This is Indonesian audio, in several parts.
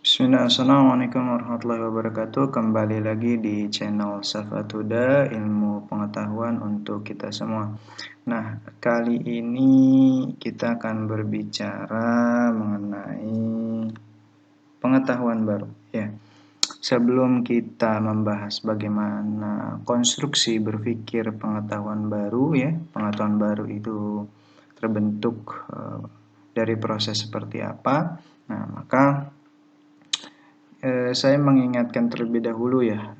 Bismillah, Assalamualaikum warahmatullahi wabarakatuh. Kembali lagi di channel Safatuda, ilmu pengetahuan untuk kita semua. Nah, kali ini kita akan berbicara mengenai pengetahuan baru. Ya, sebelum kita membahas bagaimana konstruksi berpikir pengetahuan baru, ya, pengetahuan baru itu terbentuk dari proses seperti apa. Nah, maka saya mengingatkan terlebih dahulu ya,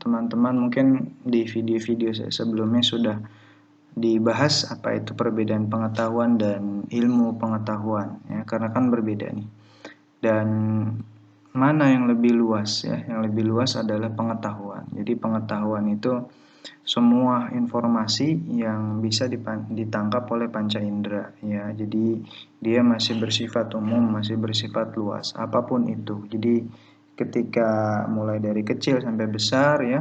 teman-teman mungkin di video-video saya sebelumnya sudah dibahas apa itu perbedaan pengetahuan dan ilmu pengetahuan ya, karena kan berbeda nih. Dan mana yang lebih luas ya? Yang lebih luas adalah pengetahuan. Jadi pengetahuan itu semua informasi yang bisa ditangkap oleh panca indera ya. Jadi dia masih bersifat umum, masih bersifat luas, apapun itu. Jadi ketika mulai dari kecil sampai besar ya,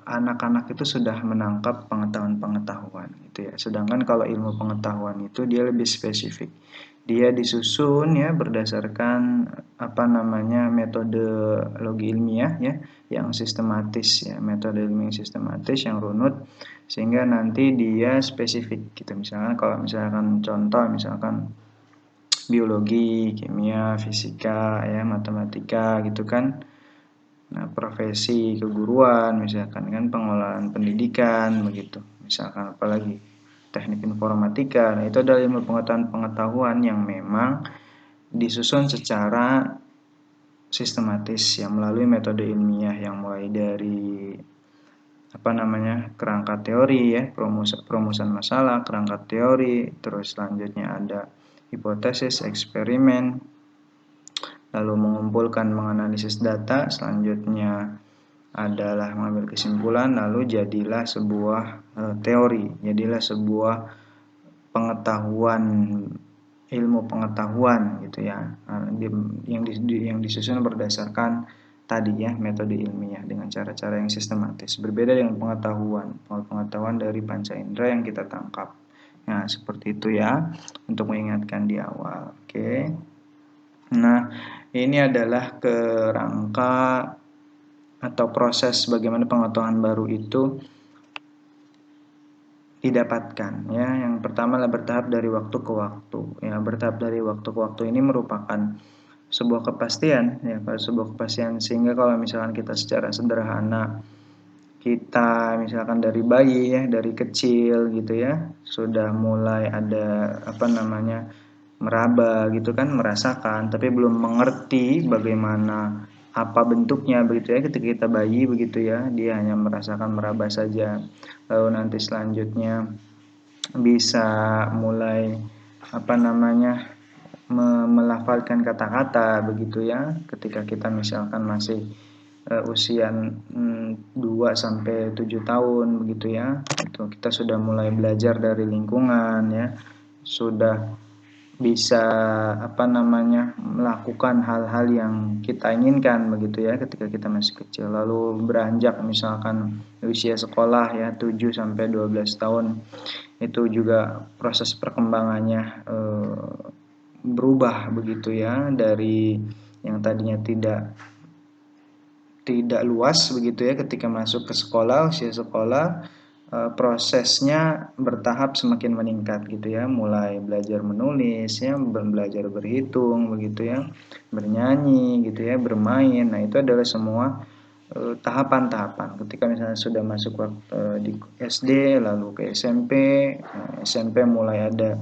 anak-anak itu sudah menangkap pengetahuan-pengetahuan gitu ya. Sedangkan kalau ilmu pengetahuan itu dia lebih spesifik. Dia disusun ya berdasarkan apa namanya metodologi ilmiah ya, yang sistematis ya, metode ilmiah sistematis yang runut, sehingga nanti dia spesifik gitu. Misalkan kalau misalkan contoh misalkan biologi, kimia, fisika ya, matematika gitu kan. Nah, profesi keguruan misalkan kan, pengelolaan pendidikan begitu. Misalkan apalagi teknik informatika. Nah, itu adalah ilmu pengetahuan yang memang disusun secara sistematis yang melalui metode ilmiah yang mulai dari apa namanya kerangka teori ya, perumusan masalah, kerangka teori, terus selanjutnya ada hipotesis, eksperimen, lalu mengumpulkan, menganalisis data, selanjutnya adalah mengambil kesimpulan, lalu jadilah sebuah teori, jadilah sebuah pengetahuan, ilmu pengetahuan gitu ya, yang disusun berdasarkan tadi ya metode ilmiah dengan cara-cara yang sistematis. Berbeda dengan pengetahuan dari panca indera yang kita tangkap. Nah, seperti itu ya untuk mengingatkan di awal. Oke. Nah, ini adalah kerangka atau proses bagaimana pengetahuan baru itu didapatkan ya. Yang pertama adalah bertahap dari waktu ke waktu. Ya, bertahap dari waktu ke waktu ini merupakan sebuah kepastian ya, sebuah kepastian sehingga kalau misalkan kita secara sederhana, kita misalkan dari bayi ya, dari kecil gitu ya, sudah mulai ada apa namanya meraba gitu kan, merasakan tapi belum mengerti bagaimana apa bentuknya begitu ya. Ketika kita bayi begitu ya, dia hanya merasakan meraba saja, lalu nanti selanjutnya bisa mulai apa namanya melafalkan kata-kata begitu ya. Ketika kita misalkan masih usia 2 sampai 7 tahun begitu ya, itu kita sudah mulai belajar dari lingkungan ya, sudah bisa apa namanya melakukan hal-hal yang kita inginkan begitu ya ketika kita masih kecil. Lalu beranjak misalkan usia sekolah ya 7 sampai 12 tahun, itu juga proses perkembangannya berubah begitu ya, dari yang tadinya tidak luas begitu ya ketika masuk ke sekolah, usia sekolah, prosesnya bertahap semakin meningkat gitu ya, mulai belajar menulis ya, belajar berhitung begitu ya, bernyanyi gitu ya, bermain. Nah, itu adalah semua tahapan-tahapan. Ketika misalnya sudah masuk waktu di SD lalu ke SMP, SMP mulai ada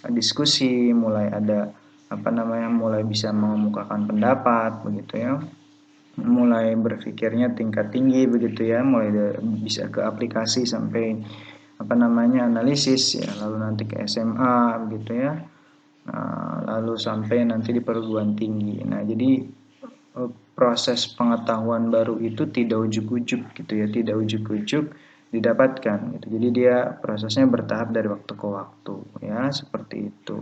diskusi, mulai ada apa namanya, mulai bisa mengemukakan pendapat begitu ya, mulai berpikirnya tingkat tinggi begitu ya, mulai bisa ke aplikasi sampai apa namanya analisis ya, lalu nanti ke SMA begitu ya, lalu sampai nanti di perguruan tinggi. Nah, jadi proses pengetahuan baru itu tidak ujuk-ujuk gitu ya, tidak ujuk-ujuk didapatkan gitu. Jadi dia prosesnya bertahap dari waktu ke waktu ya, seperti itu.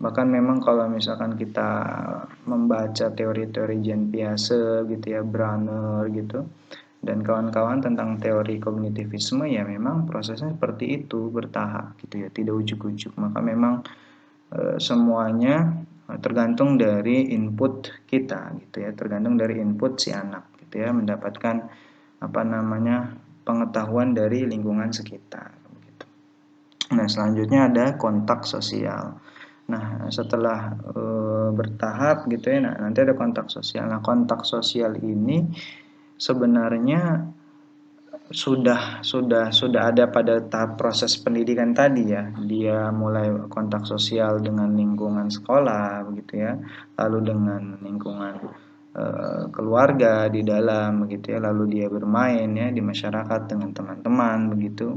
Bahkan memang kalau misalkan kita membaca teori-teori Jean Piaget gitu ya, Bronner gitu, dan kawan-kawan tentang teori kognitivisme, ya memang prosesnya seperti itu, bertahap gitu ya, tidak ujuk-ujuk. Maka memang semuanya tergantung dari input kita gitu ya, tergantung dari input si anak gitu ya, mendapatkan pengetahuan dari lingkungan sekitar gitu. Nah, selanjutnya ada kontak sosial. Nah, setelah bertahap gitu ya, nah nanti ada kontak sosial. Nah, kontak sosial ini sebenarnya sudah ada pada tahap proses pendidikan tadi ya. Dia mulai kontak sosial dengan lingkungan sekolah begitu ya, lalu dengan lingkungan keluarga di dalam begitu ya, lalu dia bermain ya di masyarakat dengan teman-teman begitu.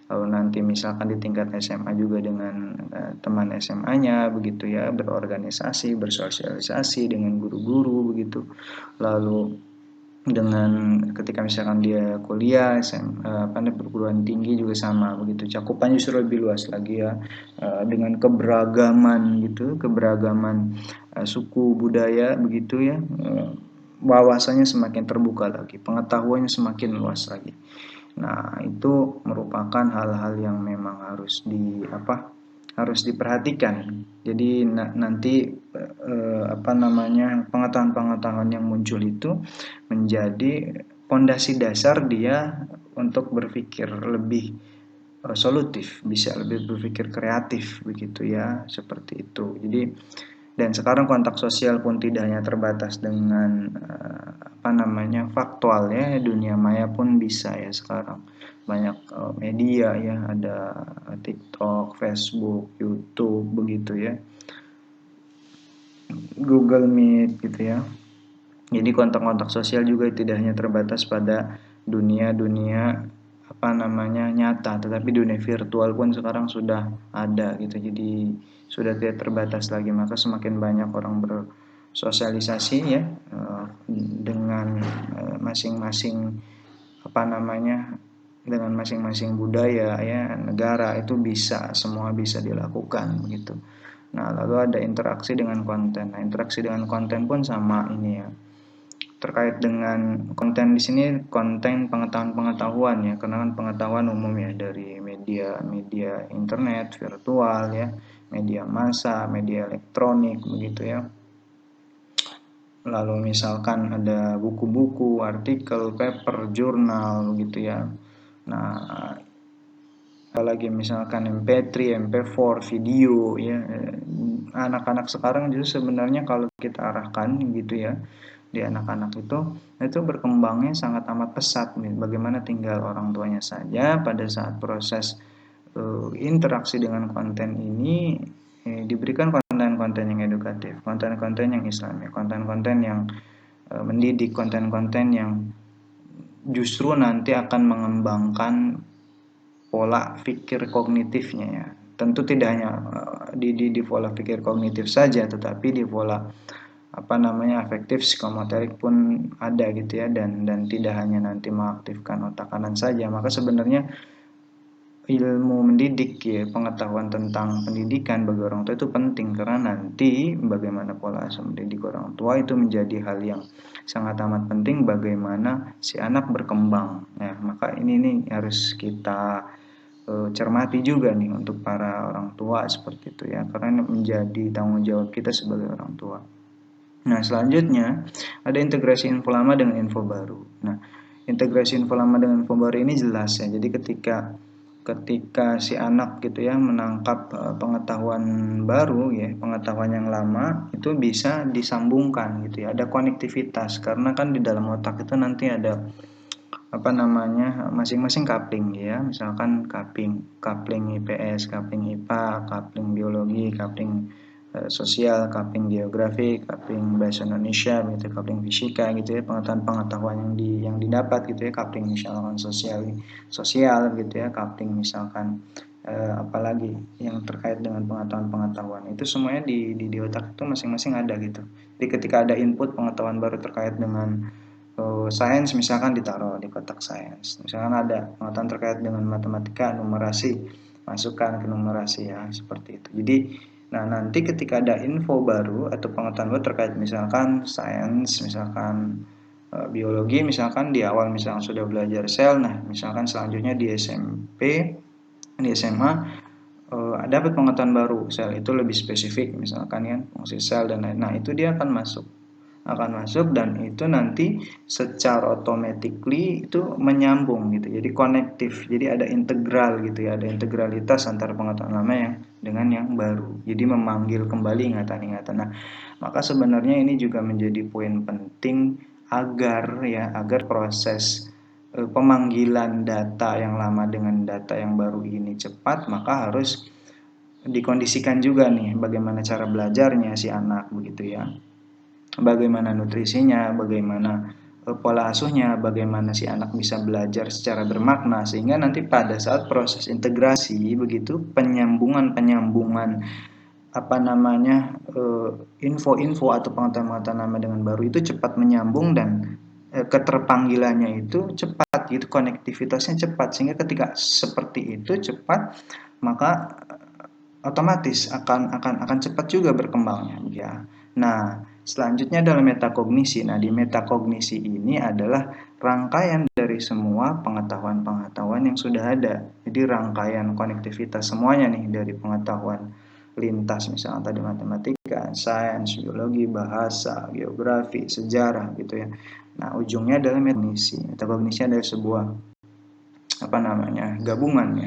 Lalu nanti misalkan di tingkat SMA juga dengan teman SMA-nya begitu ya, berorganisasi, bersosialisasi dengan guru-guru begitu. Lalu dengan ketika misalkan dia kuliah perguruan tinggi juga sama begitu, cakupannya justru lebih luas lagi ya, dengan keberagaman gitu, keberagaman suku budaya begitu ya, wawasannya semakin terbuka lagi, pengetahuannya semakin luas lagi. Nah, itu merupakan hal-hal yang memang harus diperhatikan. Jadi nanti pengetahuan-pengetahuan yang muncul itu menjadi pondasi dasar dia untuk berpikir lebih solutif, bisa lebih berpikir kreatif begitu ya, seperti itu. Jadi dan sekarang kontak sosial pun tidak hanya terbatas dengan faktual ya, dunia maya pun bisa ya sekarang. Banyak media ya, ada TikTok, Facebook, YouTube begitu ya, Google Meet gitu ya. Jadi kontak-kontak sosial juga tidak hanya terbatas pada dunia nyata, tetapi dunia virtual pun sekarang sudah ada gitu. Jadi sudah tidak terbatas lagi, maka semakin banyak orang bersosialisasi ya dengan masing-masing dengan masing-masing budaya ya, negara, itu semua bisa dilakukan begitu. Nah, lalu ada interaksi dengan konten. Nah, interaksi dengan konten pun sama ini ya. Terkait dengan konten di sini, konten pengetahuan ya, karena kan pengetahuan umum ya, dari media internet, virtual ya, media massa, media elektronik begitu ya. Lalu misalkan ada buku-buku, artikel, paper, jurnal begitu ya. Nah, apalagi misalkan MP3, MP4, video ya. Anak-anak sekarang justru sebenarnya kalau kita arahkan gitu ya, di anak-anak itu berkembangnya sangat amat pesat nih. Bagaimana tinggal orang tuanya saja pada saat proses interaksi dengan konten ini diberikan konten-konten yang edukatif, konten-konten yang islami, konten-konten yang mendidik, konten-konten yang justru nanti akan mengembangkan pola pikir kognitifnya ya. Tentu tidak hanya di pola pikir kognitif saja, tetapi di pola afektif, psikomotorik pun ada gitu ya, dan tidak hanya nanti mengaktifkan otak kanan saja. Maka sebenarnya ilmu mendidik ya, pengetahuan tentang pendidikan bagi orang tua itu penting, karena nanti bagaimana pola asuh mendidik orang tua itu menjadi hal yang sangat amat penting bagaimana si anak berkembang ya. Maka ini harus kita cermati juga nih untuk para orang tua seperti itu ya, karena menjadi tanggung jawab kita sebagai orang tua. Nah, selanjutnya ada integrasi info lama dengan info baru. Nah, integrasi info lama dengan info baru ini jelas ya. Jadi ketika si anak gitu ya menangkap pengetahuan baru ya, pengetahuan yang lama itu bisa disambungkan gitu ya. Ada konektivitas, karena kan di dalam otak itu nanti ada masing-masing coupling ya, misalkan coupling IPS, coupling IPA, coupling biologi, coupling sosial, coupling geografi, coupling bahasa Indonesia gitu, coupling fisika gitu ya, pengetahuan yang didapat gitu ya, coupling misalkan sosial gitu ya, coupling misalkan apalagi yang terkait dengan pengetahuan itu semuanya di otak itu masing-masing ada gitu. Jadi ketika ada input pengetahuan baru terkait dengan sains misalkan ditaruh di kotak sains. Misalkan ada pengetahuan terkait dengan matematika, numerasi, masukkan ke numerasi ya, seperti itu. Jadi nanti ketika ada info baru atau pengetahuan baru terkait misalkan sains, misalkan biologi, misalkan di awal misalkan sudah belajar sel, nah misalkan selanjutnya di SMP, di SMA dapat pengetahuan baru, sel itu lebih spesifik misalkan ya, fungsi sel dan lain. Nah, itu dia akan masuk dan itu nanti secara automatically itu menyambung gitu. Jadi konektif. Jadi ada integral gitu ya, ada integralitas antara pengetahuan lama yang dengan yang baru. Jadi memanggil kembali ingatan-ingatan. Nah, maka sebenarnya ini juga menjadi poin penting agar proses pemanggilan data yang lama dengan data yang baru ini cepat, maka harus dikondisikan juga nih bagaimana cara belajarnya si anak begitu ya. Bagaimana nutrisinya, bagaimana pola asuhnya, bagaimana si anak bisa belajar secara bermakna sehingga nanti pada saat proses integrasi begitu penyambungan apa namanya info-info atau pengetahuan-pengetahuan lama dengan baru itu cepat menyambung dan keterpanggilannya itu cepat gitu, konektivitasnya cepat sehingga ketika seperti itu cepat maka otomatis akan cepat juga berkembangnya ya. Nah, selanjutnya adalah metakognisi. Nah, di metakognisi ini adalah rangkaian dari semua pengetahuan-pengetahuan yang sudah ada. Jadi rangkaian konektivitas semuanya nih dari pengetahuan lintas misalnya tadi matematika, sains, biologi, bahasa, geografi, sejarah gitu ya. Nah, ujungnya adalah metakognisi. Metakognisi adalah sebuah apa namanya? gabungan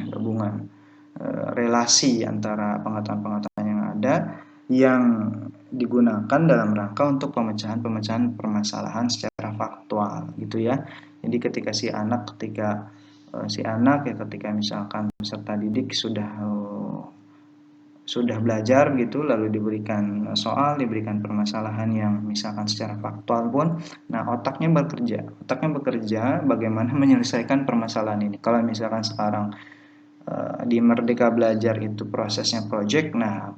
relasi antara pengetahuan-pengetahuan yang ada yang digunakan dalam rangka untuk pemecahan-pemecahan permasalahan secara faktual gitu ya. Jadi ketika si anak ya ketika misalkan peserta didik sudah belajar gitu lalu diberikan soal, diberikan permasalahan yang misalkan secara faktual pun, nah otaknya bekerja bagaimana menyelesaikan permasalahan ini. Kalau misalkan sekarang di Merdeka Belajar itu prosesnya project, nah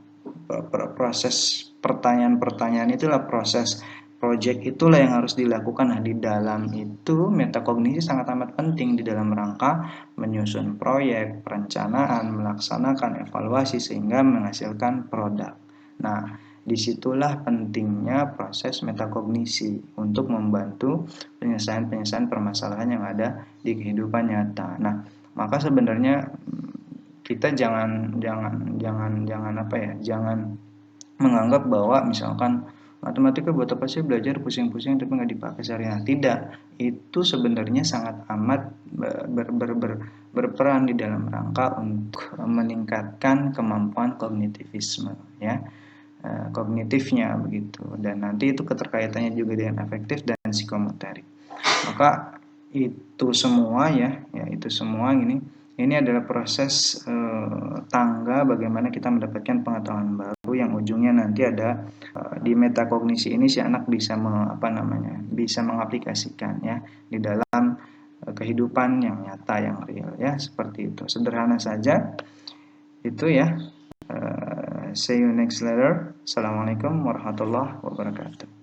proses pertanyaan-pertanyaan itulah proses project itulah yang harus dilakukan. Nah, di dalam itu metakognisi sangat amat penting di dalam rangka menyusun proyek, perencanaan, melaksanakan evaluasi sehingga menghasilkan produk. Nah, disitulah pentingnya proses metakognisi untuk membantu penyelesaian permasalahan yang ada di kehidupan nyata. Nah, maka sebenarnya kita jangan menganggap bahwa misalkan matematika buat apa sih belajar pusing-pusing tapi nggak dipakai sehari-hari. Tidak, itu sebenarnya sangat amat berperan di dalam rangka untuk meningkatkan kemampuan kognitivisme ya, kognitifnya begitu, dan nanti itu keterkaitannya juga dengan afektif dan psikomotorik. Maka itu semua itu semua ini adalah proses tangga bagaimana kita mendapatkan pengetahuan baru yang ujungnya nanti ada di metakognisi ini si anak bisa bisa mengaplikasikan ya di dalam kehidupan yang nyata yang real ya, seperti itu. Sederhana saja itu ya. See you next letter. Assalamualaikum warahmatullahi wabarakatuh.